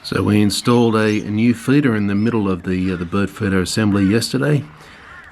So we installed a new feeder in the middle of the bird feeder assembly yesterday,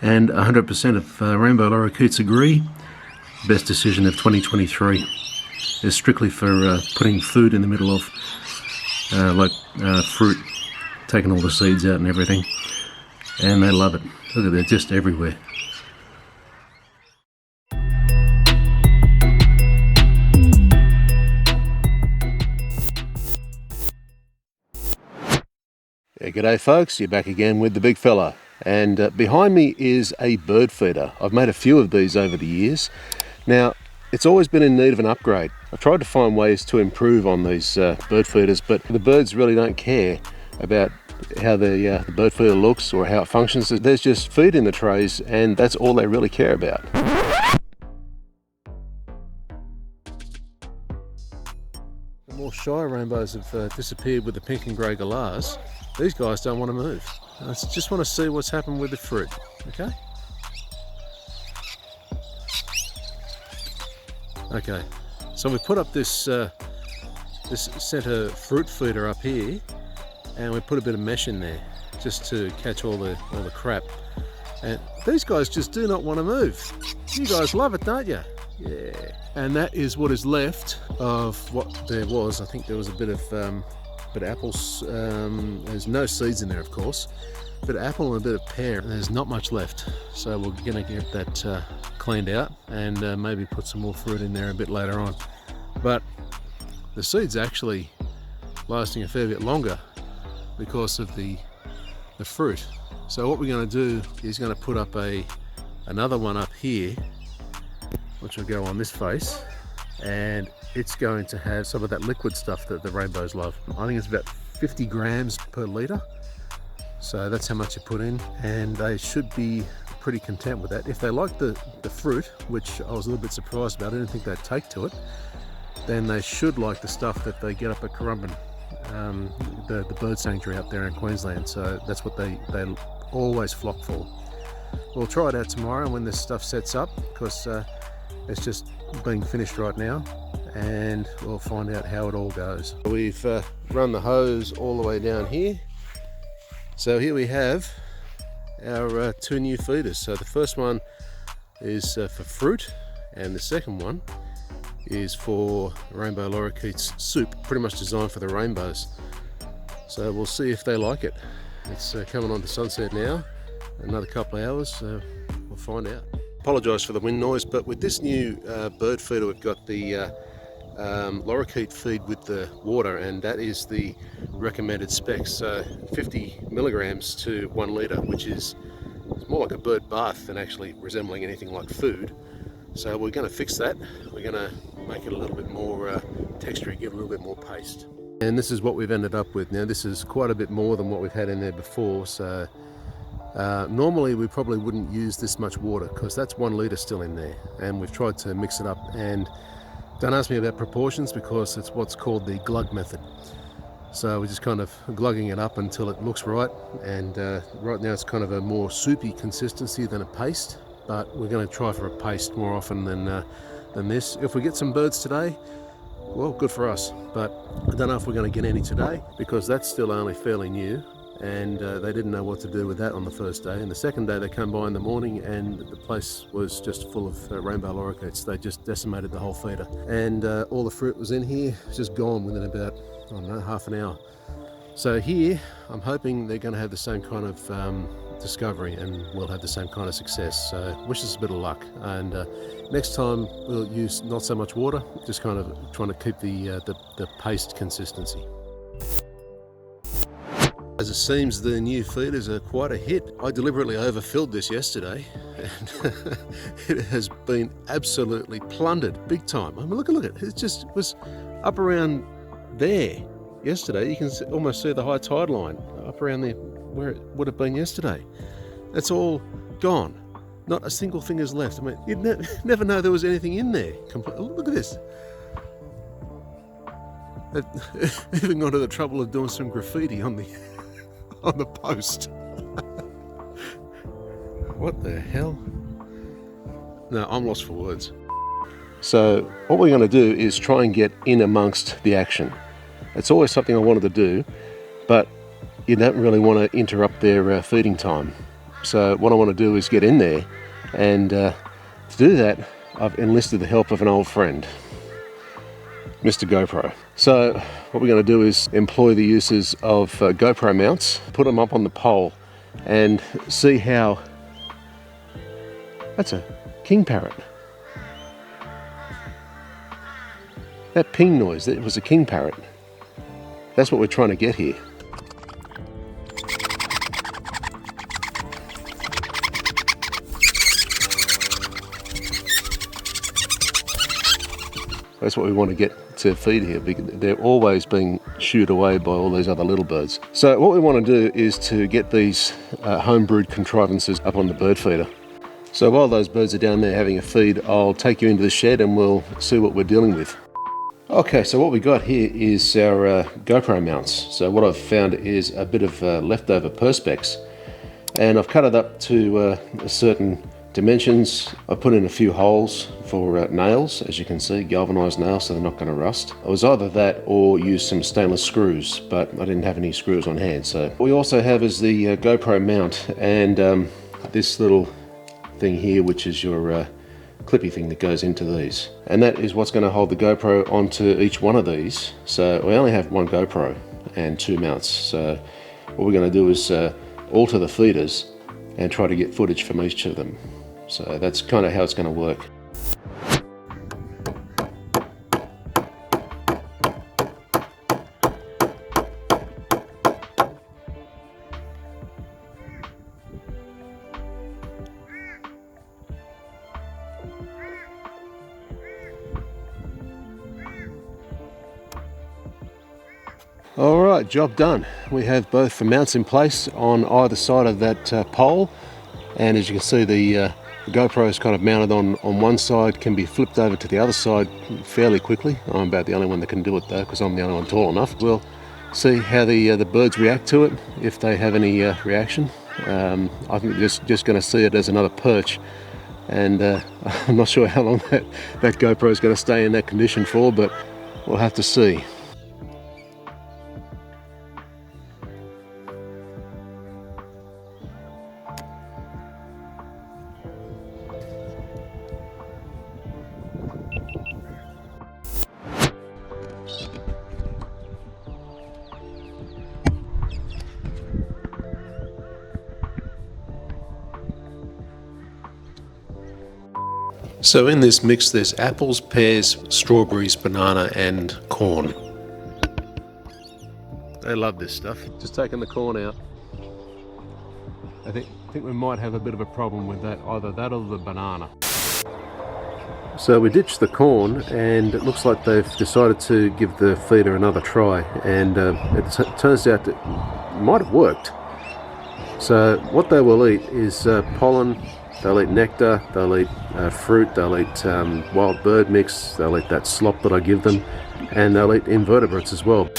and 100% of Rainbow Lorikeets agree. Best decision of 2023. It's strictly for putting food in the middle of fruit, taking all the seeds out and everything, and they love it. Look at, they're just everywhere. Yeah, g'day folks, you're back again with the big fella, and behind me is a bird feeder. I've made a few of these over the years. Now, it's always been in need of an upgrade. I've tried to find ways to improve on these bird feeders, but the birds really don't care about how the bird feeder looks or how it functions. There's just feed in the trays, and that's all they really care about. The more shy rainbows have disappeared with the pink and grey galahs. These guys don't want to move. I just want to see what's happened with the fruit, okay? Okay, so we put up this this centre fruit feeder up here, and we put a bit of mesh in there just to catch all the crap. And these guys just do not want to move. You guys love it, don't you? Yeah. And that is what is left of what there was. I think there was a bit of apples. There's no seeds in there, of course. A bit of apple and a bit of pear. And there's not much left, so we're going to get that cleaned out and maybe put some more fruit in there a bit later on. But the seed's actually lasting a fair bit longer because of the fruit. So what we're going to do is going to put up another one up here, which will go on this face, and it's going to have some of that liquid stuff that the rainbows love. I think it's about 50 grams per litre. So that's how much you put in, and they should be pretty content with that. If they like the fruit, which I was a little bit surprised about, I didn't think they'd take to it, then they should like the stuff that they get up at Currumbin, the bird sanctuary up there in Queensland. So that's what they always flock for. We'll try it out tomorrow when this stuff sets up, because it's just being finished right now, and we'll find out how it all goes. We've run the hose all the way down here. So here we have our two new feeders. So the first one is for fruit, and the second one is for Rainbow Lorikeets soup, pretty much designed for the rainbows. So we'll see if they like it. It's coming on to sunset now, another couple of hours, so we'll find out. Apologise for the wind noise, but with this new bird feeder, we've got the lorikeet feed with the water, and that is the recommended specs. So 50 milligrams to 1 litre, which is more like a bird bath than actually resembling anything like food. So we're going to fix that. We're going to make it a little bit more texture, give it a little bit more paste. And this is what we've ended up with. Now this is quite a bit more than what we've had in there before. So normally we probably wouldn't use this much water, because that's 1 litre still in there, and we've tried to mix it up. And don't ask me about proportions, because it's what's called the glug method. So we're just kind of glugging it up until it looks right, and right now it's kind of a more soupy consistency than a paste, but we're going to try for a paste more often than this. If we get some birds today, well, good for us, but I don't know if we're going to get any today, because that's still only fairly new, and they didn't know what to do with that on the first day. And the second day they came by in the morning, and the place was just full of Rainbow Lorikeets. They just decimated the whole feeder, and all the fruit was in here, just gone within about, I don't know, half an hour. So here I'm hoping they're going to have the same kind of discovery, and we'll have the same kind of success. So wish us a bit of luck, and next time we'll use not so much water, just kind of trying to keep the paste consistency. As it seems, the new feeders are quite a hit. I deliberately overfilled this yesterday, and it has been absolutely plundered big time. I mean, look at it. It just was up around there yesterday. You can almost see the high tide line up around there where it would have been yesterday. That's all gone. Not a single thing is left. I mean, you'd never know there was anything in there. Look at this. They've even gone to the trouble of doing some graffiti on the post. What the hell? No, I'm lost for words. So what we're going to do is try and get in amongst the action. It's always something I wanted to do, but you don't really want to interrupt their feeding time. So what I want to do is get in there, and to do that I've enlisted the help of an old friend, Mr. GoPro. So what we're going to do is employ the uses of GoPro mounts, put them up on the pole and see how... That's a king parrot. That ping noise, that was a king parrot. That's what we're trying to get here. That's what we want to get to feed here, because they're always being shooed away by all these other little birds. So what we want to do is to get these home-brewed contrivances up on the bird feeder. So while those birds are down there having a feed, I'll take you into the shed and we'll see what we're dealing with. Okay, so what we got here is our GoPro mounts. So what I've found is a bit of leftover perspex, and I've cut it up to certain dimensions. I put in a few holes for nails, as you can see, galvanized nails, so they're not going to rust. It was either that or use some stainless screws, but I didn't have any screws on hand. So what we also have is the GoPro mount, and this little thing here, which is your clippy thing that goes into these, and that is what's going to hold the GoPro onto each one of these. So we only have one GoPro and two mounts, so what we're going to do is alter the feeders and try to get footage from each of them. So that's kind of how it's going to work. Alright, job done. We have both the mounts in place on either side of that pole, and as you can see, the GoPro is kind of mounted on one side, can be flipped over to the other side fairly quickly. I'm about the only one that can do it though, because I'm the only one tall enough. We'll see how the birds react to it, if they have any reaction. I think they're just going to see it as another perch, and I'm not sure how long that GoPro is going to stay in that condition for, but we'll have to see. So in this mix there's apples, pears, strawberries, banana and corn. They love this stuff. Just taking the corn out. I think we might have a bit of a problem with that, either that or the banana. So we ditched the corn, and it looks like they've decided to give the feeder another try, and it turns out that it might have worked. So what they will eat is pollen. They'll eat nectar, they'll eat fruit, they'll eat wild bird mix, they'll eat that slop that I give them, and they'll eat invertebrates as well.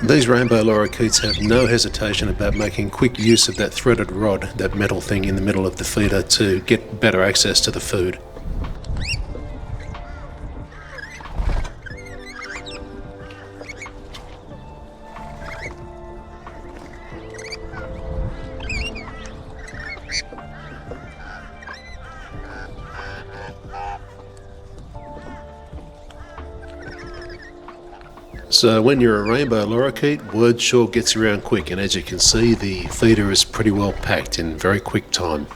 These Rainbow Lorikeets have no hesitation about making quick use of that threaded rod, that metal thing in the middle of the feeder, to get better access to the food. So when you're a Rainbow Lorikeet, word sure gets around quick, and as you can see, the feeder is pretty well packed in very quick time.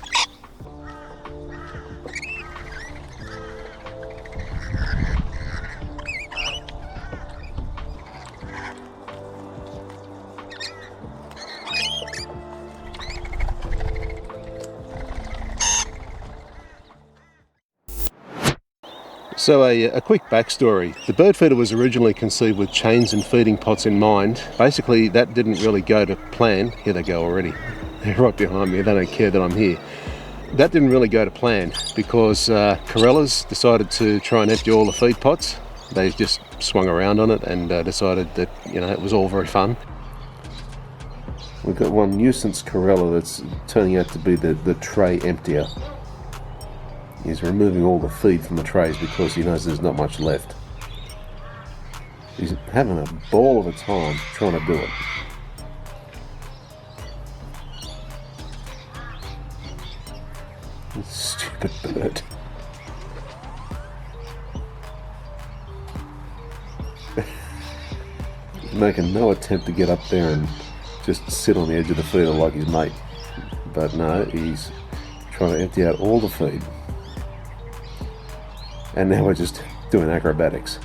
So a quick backstory. The bird feeder was originally conceived with chains and feeding pots in mind. Basically, that didn't really go to plan. Here they go already. They're right behind me. They don't care that I'm here. That didn't really go to plan because Corellas decided to try and empty all the feed pots. They just swung around on it and decided that, you know, it was all very fun. We've got one nuisance Corella that's turning out to be the tray emptier. He's removing all the feed from the trays because he knows there's not much left. He's having a ball of a time trying to do it. Stupid bird. He's making no attempt to get up there and just sit on the edge of the feeder like his mate. But no, he's trying to empty out all the feed. And now we're just doing acrobatics.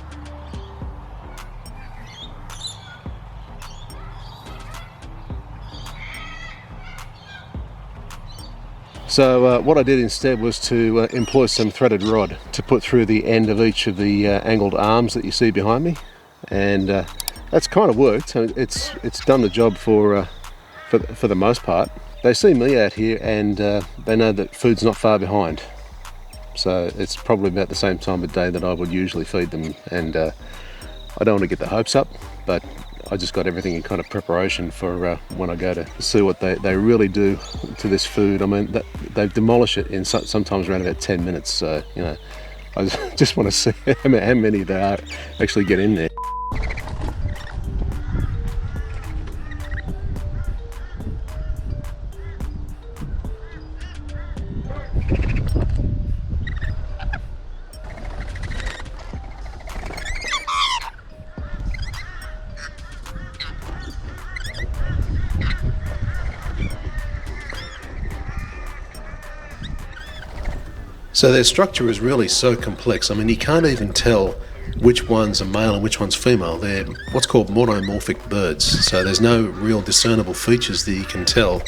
So what I did instead was to employ some threaded rod to put through the end of each of the angled arms that you see behind me, and that's kind of worked. It's done the job for the most part. They see me out here and they know that food's not far behind. So it's probably about the same time of day that I would usually feed them, and I don't want to get the hopes up, but I just got everything in kind of preparation for when I go to see what they really do to this food. I mean, they demolish it in sometimes around about 10 minutes, so, you know, I just want to see how many they actually get in there. So their structure is really so complex. I mean, you can't even tell which ones are male and which one's female. They're what's called monomorphic birds. So there's no real discernible features that you can tell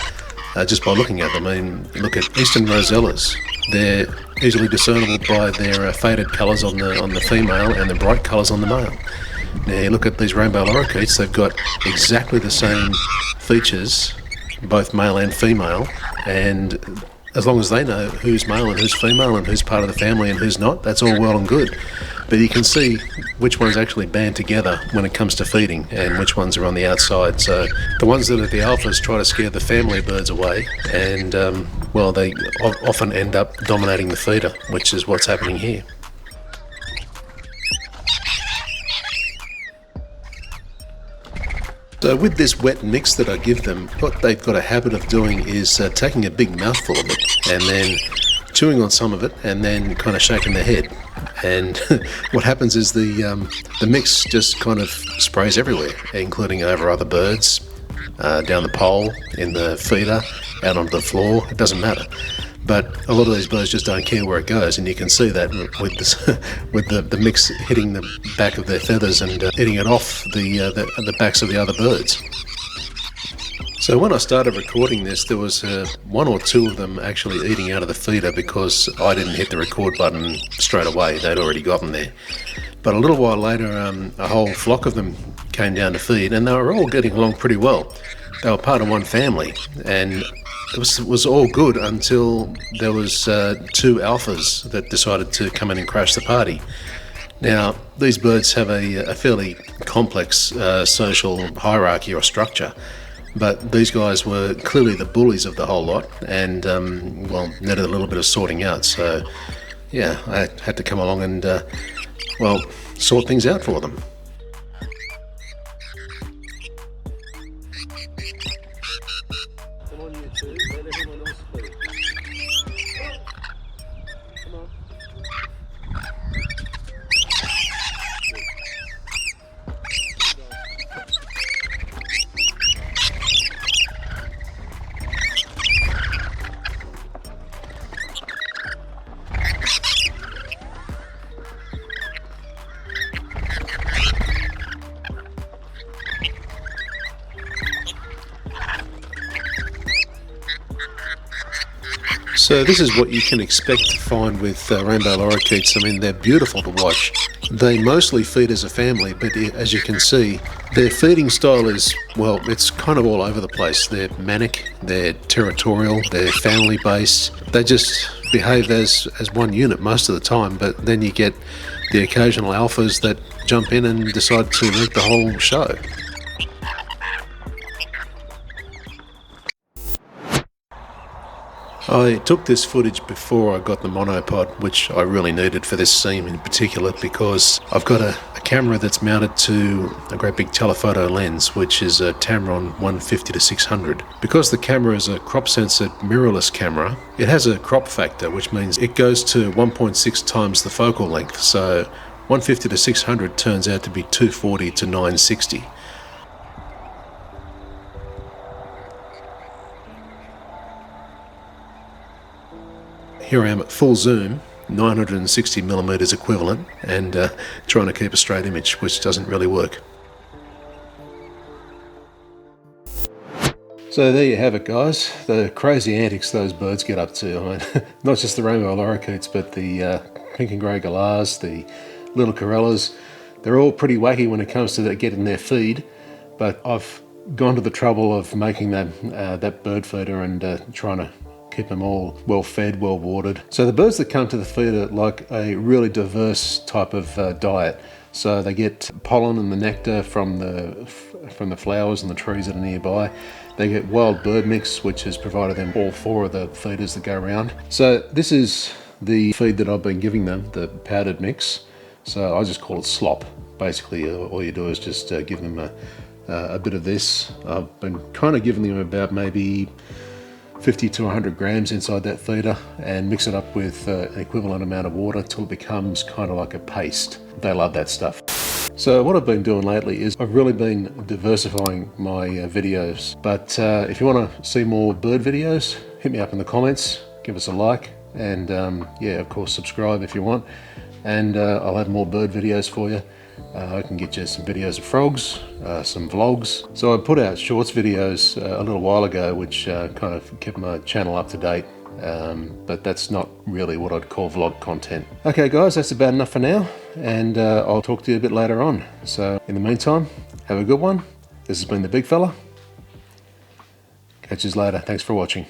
just by looking at them. I mean, look at eastern rosellas. They're easily discernible by their faded colours on the female and the bright colours on the male. Now you look at these Rainbow Lorikeets, they've got exactly the same features, both male and female, and as long as they know who's male and who's female and who's part of the family and who's not, that's all well and good. But you can see which ones actually band together when it comes to feeding and which ones are on the outside. So the ones that are the alphas try to scare the family birds away, and well, they often end up dominating the feeder, which is what's happening here. So with this wet mix that I give them, what they've got a habit of doing is taking a big mouthful of it and then chewing on some of it and then kind of shaking their head. And what happens is the mix just kind of sprays everywhere, including over other birds, down the pole, in the feeder, out onto the floor. It doesn't matter. But a lot of these birds just don't care where it goes, and you can see that with this, with the mix hitting the back of their feathers and hitting it off the backs of the other birds. So when I started recording this, there was one or two of them actually eating out of the feeder because I didn't hit the record button straight away. They'd already gotten there. But a little while later, a whole flock of them came down to feed, and they were all getting along pretty well. They were part of one family, and it was all good until there was two alphas that decided to come in and crash the party. Now, these birds have a fairly complex social hierarchy or structure, but these guys were clearly the bullies of the whole lot, and well, needed a little bit of sorting out. So, yeah, I had to come along and well, sort things out for them. Come on, you two. Let everyone else speak. Come on. So this is what you can expect to find with Rainbow Lorikeets. I mean, they're beautiful to watch. They mostly feed as a family, but as you can see, their feeding style is, well, it's kind of all over the place. They're manic, they're territorial, they're family-based. They just behave as one unit most of the time, but then you get the occasional alphas that jump in and decide to wreck the whole show. I took this footage before I got the monopod, which I really needed for this scene in particular, because I've got a camera that's mounted to a great big telephoto lens, which is a Tamron 150-600. Because the camera is a crop sensor mirrorless camera, it has a crop factor, which means it goes to 1.6 times the focal length. So 150-600 turns out to be 240-960. Here I am at full zoom, 960mm equivalent, and trying to keep a straight image, which doesn't really work. So there you have it, guys. The crazy antics those birds get up to. I mean, not just the Rainbow Lorikeets, but the pink and grey galahs, the little corellas. They're all pretty wacky when it comes to getting their feed, but I've gone to the trouble of making that bird feeder and trying to keep them all well fed, well watered. So the birds that come to the feeder like a really diverse type of diet. So they get pollen and the nectar from the flowers and the trees that are nearby. They get wild bird mix, which has provided them all four of the feeders that go around. So this is the feed that I've been giving them, the powdered mix. So I just call it slop. Basically, all you do is just give them a bit of this. I've been kind of giving them about maybe 50 to 100 grams inside that feeder, and mix it up with an equivalent amount of water till it becomes kind of like a paste. They love that stuff. So what I've been doing lately is I've really been diversifying my videos. But if you want to see more bird videos, hit me up in the comments, give us a like, and yeah, of course subscribe if you want. And I'll have more bird videos for you. I can get you some videos of frogs, some vlogs. So I put out shorts videos a little while ago, which kind of kept my channel up to date. But that's not really what I'd call vlog content. Okay guys, that's about enough for now, and I'll talk to you a bit later on. So in the meantime, have a good one. This has been the big fella. Catch you later. Thanks for watching.